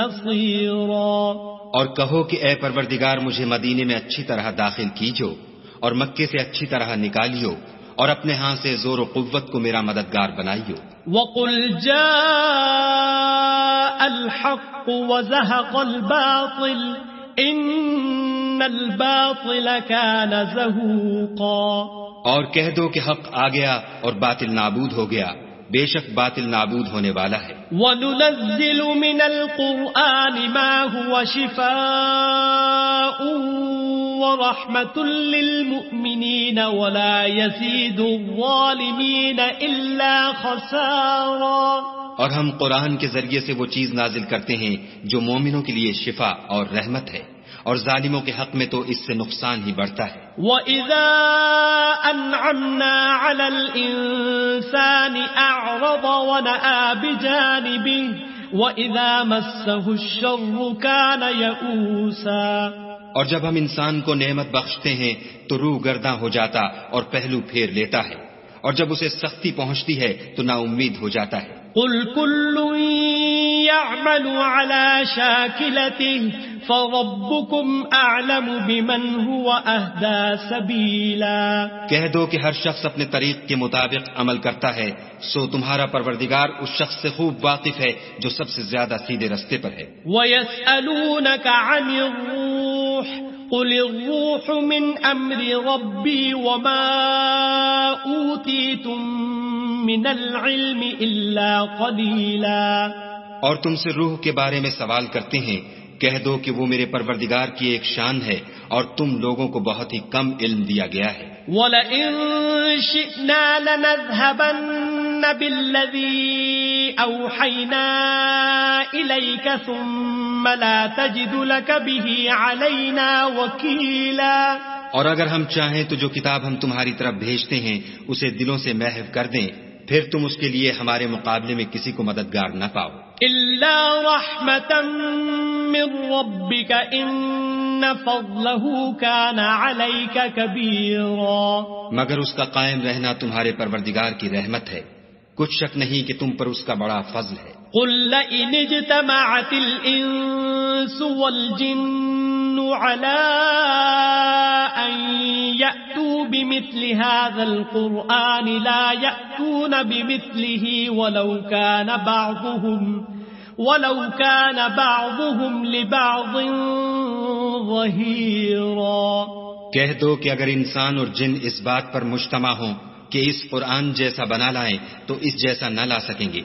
نَّصِيرًا. اور کہو کہ اے پروردگار مجھے مدینے میں اچھی طرح داخل کیجو اور مکے سے اچھی طرح نکالیو اور اپنے ہاں سے زور و قوت کو میرا مددگار بنائیو. وَقُلْ جَاءَ الْحَقُّ وَزَهَقَ الْبَاطِلُ إِنَّ الْبَاطِلَ كَانَ زَهُوقًا. اور کہہ دو کہ حق آ گیا اور باطل نابود ہو گیا. بے شک باطل نابود ہونے والا ہے. وَنُنَزِّلُ مِنَ الْقُرْآنِ مَا هُوَ شِفَاءٌ وَرَحْمَةٌ لِّلْمُؤْمِنِينَ وَلَا يَزِيدُ الظَّالِمِينَ إِلَّا خَسَارًا. اور ہم قرآن کے ذریعے سے وہ چیز نازل کرتے ہیں جو مومنوں کے لیے شفا اور رحمت ہے اور ظالموں کے حق میں تو اس سے نقصان ہی بڑھتا ہے. وَإِذَا أَنْعَمْنَا عَلَى الْإِنسَانِ أَعْرَضَ وَنَأَىٰ بِجَانِبِهِ وَإِذَا مَسَّهُ الشَّرُّ كَانَ يَئُوسًا. اور جب ہم انسان کو نعمت بخشتے ہیں تو روح گرداں ہو جاتا اور پہلو پھیر لیتا ہے اور جب اسے سختی پہنچتی ہے تو نا امید ہو جاتا ہے. قُلْ كُلٌّ يَعْمَلُ عَلَى شَاكِلَتِهِ فَرَبُّكُمْ أَعْلَمُ بِمَنْ هُوَ أَهْدَىٰ سَبِيلًا. کہہ دو کہ ہر شخص اپنے طریق کے مطابق عمل کرتا ہے سو تمہارا پروردگار اس شخص سے خوب واقف ہے جو سب سے زیادہ سیدھے رستے پر ہے. وَيَسْأَلُونَكَ عَنِ الرُّوحِ قُلِ الرُّوحُ مِنْ أَمْرِ رَبِّي وَمَا أُوتِيتُم مِّنَ الْعِلْمِ إِلَّا قَلِيلًا. اور تم سے روح کے بارے میں سوال کرتے ہیں. کہہ دو کہ وہ میرے پروردگار کی ایک شان ہے اور تم لوگوں کو بہت ہی کم علم دیا گیا ہے. وَلَئِن شِئْنَا لَنَذْهَبَنَّ بِالَّذِي أَوْحَيْنَا إِلَيْكَ ثُمَّ لَا تَجِدُ لَكَ بِهِ عَلَيْنَا وَكِيلًا. اور اگر ہم چاہیں تو جو کتاب ہم تمہاری طرف بھیجتے ہیں اسے دلوں سے محو کر دیں پھر تم اس کے لیے ہمارے مقابلے میں کسی کو مددگار نہ پاؤ. إِلَّا رَحْمَةً مِّن رَّبِّكَ إِنَّ فَضْلَهُ كَانَ عَلَيْكَ كَبِيرًا. مگر اس کا قائم رہنا تمہارے پروردگار کی رحمت ہے. کچھ شک نہیں کہ تم پر اس کا بڑا فضل ہے. قُل لَّئِنِ اجْتَمَعَتِ الْإِنسُ وَالْجِنُّ عَلَىٰ أَن يَأْتُوا بِمِثْلِ هَٰذَا الْقُرْآنِ لَا يَأْتُونَ بِمِثْلِهِ وَلَوْ كَانَ بَعْضُهُمْ لِبَعْضٍ ظَهِيرًا. کہہ دو کہ اگر انسان اور جن اس بات پر مجتمع ہوں کہ اس قرآن جیسا بنا لائیں تو اس جیسا نہ لا سکیں گے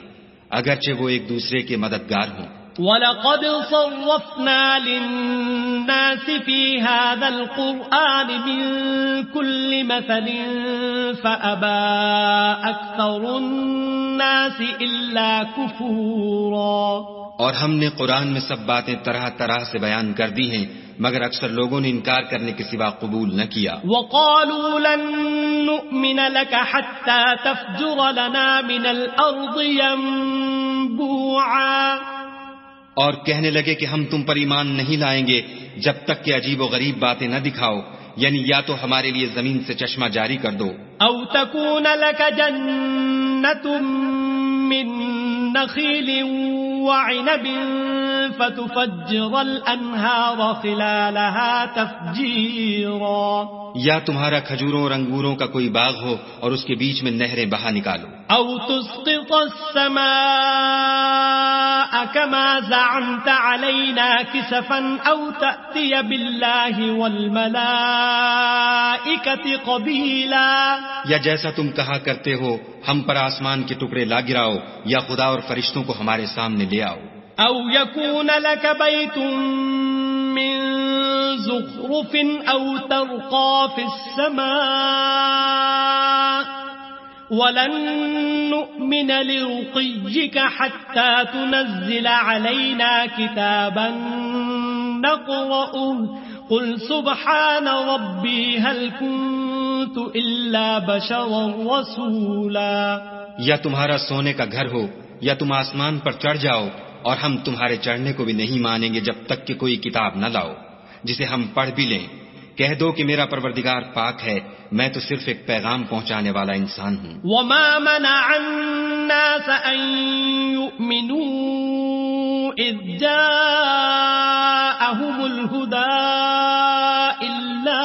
اگرچہ وہ ایک دوسرے کے مددگار ہوں. وَلَقَدْ صَرَّفْنَا لِلنَّاسِ فِي هَٰذَا الْقُرْآنِ مِن كُلِّ مَثَلٍ فَأَبَىٰ أَكْثَرُ النَّاسِ إِلَّا كُفُورًا. اور ہم نے قرآن میں سب باتیں طرح طرح سے بیان کر دی ہیں مگر اکثر لوگوں نے انکار کرنے کے سوا قبول نہ کیا. وَقَالُوا لَن نُّؤْمِنَ لَكَ حَتَّىٰ تَفْجُرَ لَنَا مِنَ الْأَرْضِ يَنبُوعًا. اور کہنے لگے کہ ہم تم پر ایمان نہیں لائیں گے جب تک کہ عجیب و غریب باتیں نہ دکھاؤ یعنی یا تو ہمارے لیے زمین سے چشمہ جاری کر دو أَوْ تَكُونَ لَكَ جَنَّةٌ مِّن نَّخِيلٍ وَعِنَبٍ فَتُفَجِّرَ الْأَنْهَارَ خِلَالَهَا تَفْجِيرًا. یا تمہارا کھجوروں اور انگوروں کا کوئی باغ ہو اور اس کے بیچ میں نہریں بہا نکالو. أَوْ تُسْقِطَ السَّمَاءَ كَمَا زَعَمْتَ عَلَيْنَا كِسَفًا أَوْ تَأْتِيَ بِاللَّهِ وَالْمَلَائِكَةِ قَبِيلًا. یا جیسا تم کہا کرتے ہو ہم پر آسمان کے ٹکڑے لا گراؤ یا خدا اور فرشتوں کو ہمارے سامنے لے آؤ. أَوْ يَكُونَ لَكَ بَيْتٌ مِّن زُخْرُفٍ أَوْ تَرْقَىٰ فِي السَّمَاءِ وَلَن نُّؤْمِنَ لِرُقِيِّكَ حَتَّىٰ تُنَزِّلَ عَلَيْنَا كِتَابًا نَّقْرَؤُهُ قل سبحان ربی هل كنت الا بشرا رسولا. یا تمہارا سونے کا گھر ہو یا تم آسمان پر چڑھ جاؤ اور ہم تمہارے چڑھنے کو بھی نہیں مانیں گے جب تک کہ کوئی کتاب نہ لاؤ جسے ہم پڑھ بھی لیں. کہہ دو کہ میرا پروردگار پاک ہے، میں تو صرف ایک پیغام پہنچانے والا انسان ہوں. وما منع الناس ان يؤمنوا اذ جاءهم الهدى إلا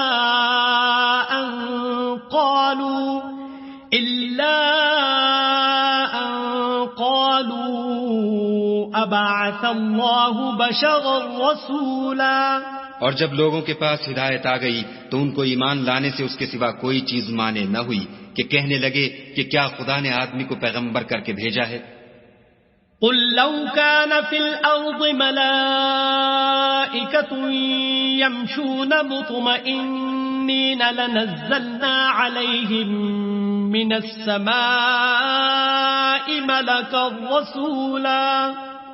أن قالوا أبعث الله بشرا رسولا. اور جب لوگوں کے پاس ہدایت آ گئی تو ان کو ایمان لانے سے اس کے سوا کوئی چیز مانے نہ ہوئی کہ کہنے لگے کہ کیا خدا نے آدمی کو پیغمبر کر کے بھیجا ہے. قل لو كان في الأرض ملائكة يمشون مطمئنين لنزلنا عليهم من السماء ملكا رسولا.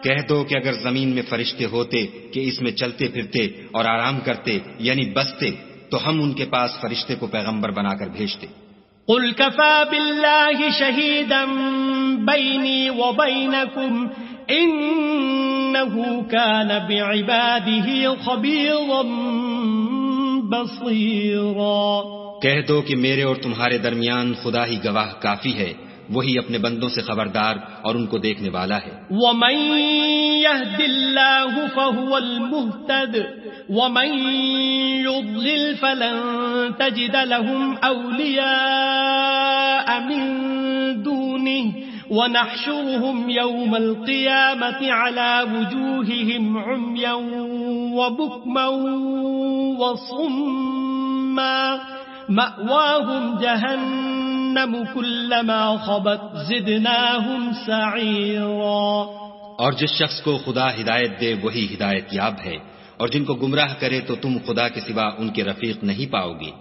کہہ دو کہ اگر زمین میں فرشتے ہوتے کہ اس میں چلتے پھرتے اور آرام کرتے یعنی بستے تو ہم ان کے پاس فرشتے کو پیغمبر بنا کر بھیجتے. قل كفى بالله شهيدا بيني وبينكم إنه كان بعباده خبيرا بصيرا. کہہ دو کہ میرے اور تمہارے درمیان خدا ہی گواہ کافی ہے، وہی اپنے بندوں سے خبردار اور ان کو دیکھنے والا ہے. ومن يهد الله فهو المهتد ومن يضلل فلن تجد لهم أولياء من دونه ونحشرهم يوم القيامة على وجوههم عميا وبكما وصما مأواهم جهنم كلما خبت زدناهم سعيرا. اور جس شخص کو خدا ہدایت دے وہی ہدایت یاب ہے، اور جن کو گمراہ کرے تو تم خدا کے سوا ان کے رفیق نہیں پاؤ گے.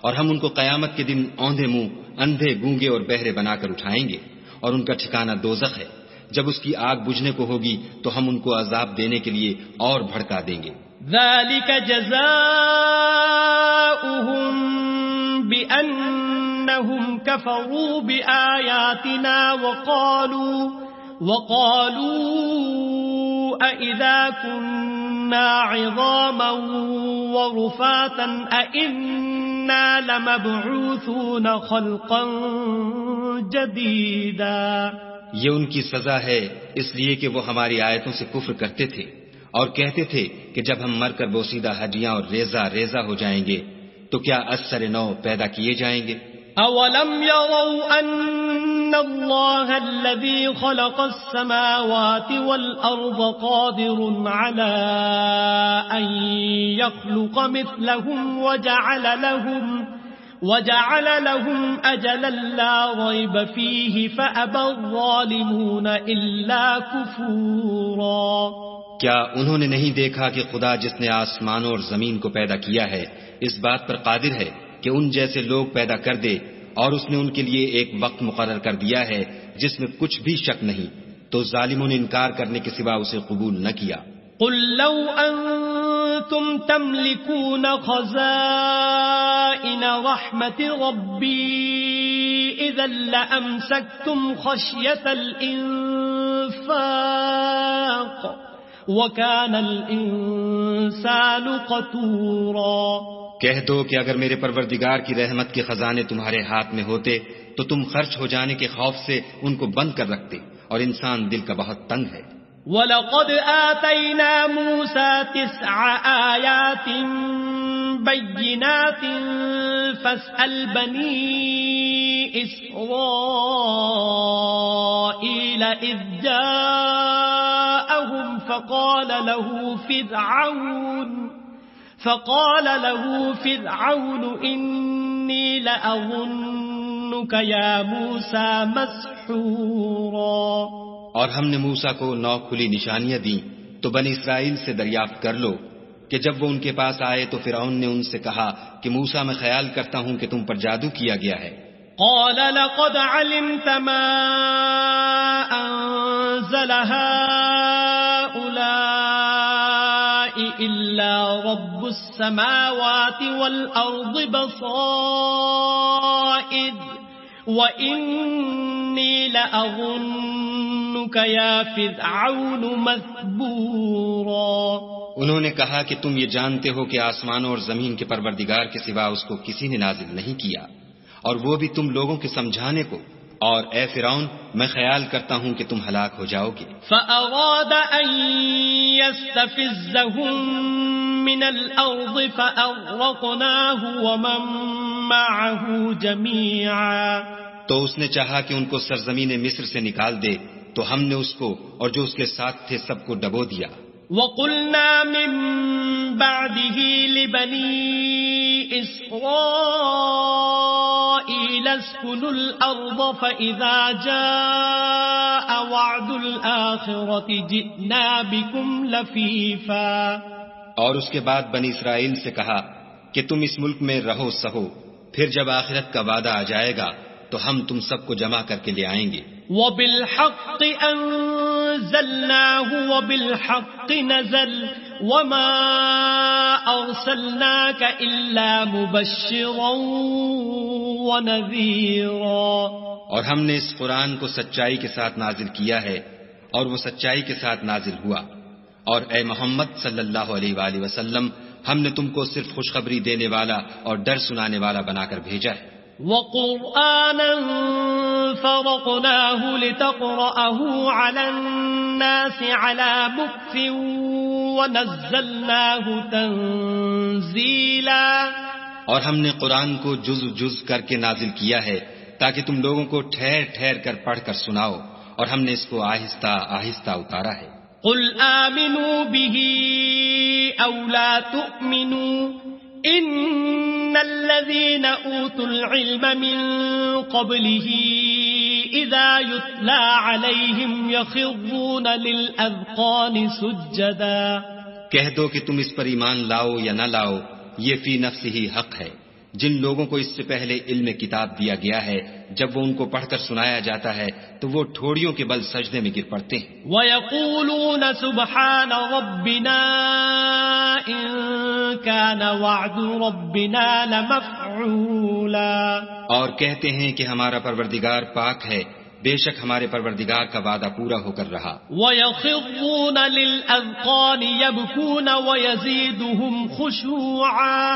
اور ہم ان کو قیامت کے دن اوندھے منہ، اندھے، گونگے اور بہرے بنا کر اٹھائیں گے، اور ان کا ٹھکانہ دوزخ ہے. جب اس کی آگ بجھنے کو ہوگی تو ہم ان کو عذاب دینے کے لیے اور بھڑکا دیں گے. ذلك جزاؤهم بأنهم كفروا بآياتنا وقالوا أئذا كنا عظاما ورفاتا أئنا لمبعوثون خلقا جديدا. یہ ان کی سزا ہے اس لیے کہ وہ ہماری آیتوں سے کفر کرتے تھے اور کہتے تھے کہ جب ہم مر کر بوسیدہ ہڈیاں اور ریزہ ریزہ ہو جائیں گے تو کیا اثر نو پیدا کیے جائیں گے. اولم يروا ان الله الذي خلق السماوات والارض قادر على ان يخلق مثلهم وجعل لهم اجلا لا ريب فيه فابى الظالمون الا كفورا. کیا انہوں نے نہیں دیکھا کہ خدا جس نے آسمانوں اور زمین کو پیدا کیا ہے اس بات پر قادر ہے کہ ان جیسے لوگ پیدا کر دے، اور اس نے ان کے لیے ایک وقت مقرر کر دیا ہے جس میں کچھ بھی شک نہیں، تو ظالموں نے انکار کرنے کے سوا اسے قبول نہ کیا. قل لو انتم تملكون خزائن رحمت ربی اذا لامسكتم خشیة الانفاق وَكَانَ الْإِنسَانُ قَتُورًا. کہہ دو کہ اگر میرے پروردگار کی رحمت کے خزانے تمہارے ہاتھ میں ہوتے تو تم خرچ ہو جانے کے خوف سے ان کو بند کر رکھتے، اور انسان دل کا بہت تنگ ہے. وَلَقَدْ آتَيْنَا مُوسَى 9 آيَاتٍ بَيِّنَاتٍ فَاسْأَلْ بَنِي إِسْرَائِيلَ إِذْ جَاءَهُمْ فقال له فرعون إني لأظنك يا موسى مسحورا. اور ہم نے موسیٰ کو 9 کھلی نشانیاں دیں تو بنی اسرائیل سے دریافت کر لو کہ جب وہ ان کے پاس آئے تو فرعون نے ان سے کہا کہ موسیٰ میں خیال کرتا ہوں کہ تم پر جادو کیا گیا ہے. قال لقد علمت ما أنزل هؤلاء إلا رب السماوات والأرض بصائر وإني لأظنك يا فرعون مثبورا. انہوں نے کہا کہ تم یہ جانتے ہو کہ آسمانوں اور زمین کے پروردگار کے سوا اس کو کسی نے نازل نہیں کیا، اور وہ بھی تم لوگوں کے سمجھانے کو، اور اے فرعون میں خیال کرتا ہوں کہ تم ہلاک ہو جاؤ گے. فأراد أن يستفزهم من الأرض فأغرقناه ومن معه جميعا. تو اس نے چاہا کہ ان کو سرزمین مصر سے نکال دے، تو ہم نے اس کو اور جو اس کے ساتھ تھے سب کو ڈبو دیا. وَقُلْنَا مِن بَعْدِهِ لِبَنِي إِسْرَائِيلَ اسْكُنُوا الْأَرْضَ فَإِذَا جَاءَ وَعْدُ الْآخِرَةِ جِئْنَا بِكُمْ لَفِيفًا. اور اس کے بعد بنی اسرائیل سے کہا کہ تم اس ملک میں رہو سہو، پھر جب آخرت کا وعدہ آ جائے گا تو ہم تم سب کو جمع کر کے لے آئیں گے. وَبِالْحَقِّ أَنزَلْنَاهُ وَبِالْحَقِّ نَزَلَ وَمَا أَرْسَلْنَاكَ إِلَّا مُبَشِّرًا وَنَذِيرًا. اور ہم نے اس قرآن کو سچائی کے ساتھ نازل کیا ہے اور وہ سچائی کے ساتھ نازل ہوا. اور اے محمد صلی اللہ علیہ وآلہ وسلم ہم نے تم کو صرف خوشخبری دینے والا اور ڈر سنانے والا بنا کر بھیجا ہے. وَقُرْآنًا فَرَقْنَاهُ لِتَقْرَأَهُ عَلَى النَّاسِ عَلَى مُكْثٍ وَنَزَّلْنَاهُ تَنزِيلًا. اور ہم نے قرآن کو جز جز کر کے نازل کیا ہے تاکہ تم لوگوں کو ٹھہر ٹھہر کر پڑھ کر سناؤ، اور ہم نے اس کو آہستہ آہستہ اتارا ہے. قُلْ آمِنُوا بِهِ أَوْ لَا تُؤْمِنُوا إِنَّ الَّذِينَ أُوتُوا الْعِلْمَ مِنْ قَبْلِهِ إِذَا يُتْلَى عَلَيْهِمْ يَخِرُّونَ لِلْأَذْقَانِ سُجَّدًا. کہہ دو کہ تم اس پر ایمان لاؤ یا نہ لاؤ، یہ فی نفس ہی حق ہے. جن لوگوں کو اس سے پہلے علم کتاب دیا گیا ہے، جب وہ ان کو پڑھ کر سنایا جاتا ہے تو وہ ٹھوڑیوں کے بل سجدے میں گر پڑتے ہیں. وَيَقُولُونَ سُبْحَانَ رَبِّنَا إِن كَانَ وَعْدُ رَبِّنَا لَمَفْعُولًا. اور کہتے ہیں کہ ہمارا پروردگار پاک ہے، بے شک ہمارے پروردگار کا وعدہ پورا ہو کر رہا. وَيَخِرُّونَ لِلْأَذْقَانِ يَبْكُونَ وَيَزِيدُهُمْ خُشُوعًا.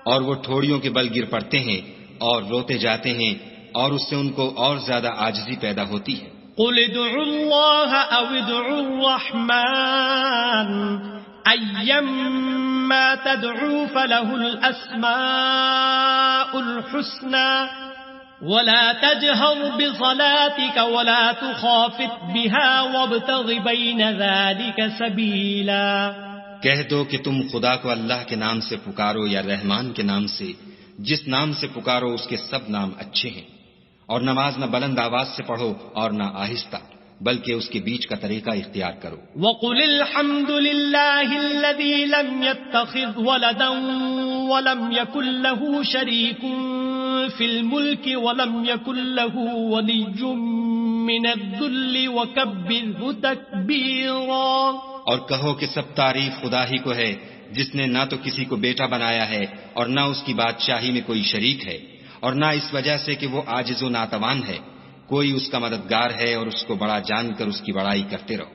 اور وہ ٹھوڑیوں کے بل گر پڑتے ہیں اور روتے جاتے ہیں، اور اس سے ان کو اور زیادہ عاجزی پیدا ہوتی ہے. قُلِ ادْعُوا اللَّهَ أَوِ ادْعُوا الرَّحْمَنَ أَيَّمَّا تَدْعُوا فَلَهُ الْأَسْمَاءُ الْحُسْنَى وَلَا تَجْهَرْ بِصَلَاتِكَ وَلَا تُخَافِتْ بِهَا وَابْتَغِ بَيْنَ ذَلِكَ سَبِيلًا. کہہ دو کہ تم خدا کو اللہ کے نام سے پکارو یا رحمان کے نام سے، جس نام سے پکارو اس کے سب نام اچھے ہیں، اور نماز نہ بلند آواز سے پڑھو اور نہ آہستہ، بلکہ اس کے بیچ کا طریقہ اختیار کرو. وَقُلِ الْحَمْدُ لِلَّهِ الَّذِي لَمْ يَتَّخِذْ وَلَدًا وَلَمْ يَكُنْ لَهُ شَرِيكٌ فِي الْمُلْكِ وَلَمْ يَكُنْ لَهُ وَلِيٌّ مِّنَ الذُّلِّ وَكَبِّرْهُ تَكْبِيرًا. اور کہو کہ سب تعریف خدا ہی کو ہے، جس نے نہ تو کسی کو بیٹا بنایا ہے اور نہ اس کی بادشاہی میں کوئی شریک ہے، اور نہ اس وجہ سے کہ وہ عاجز و ناتوان ہے، کوئی اس کا مددگار ہے، اور اس کو بڑا جان کر اس کی بڑائی کرتے رہو.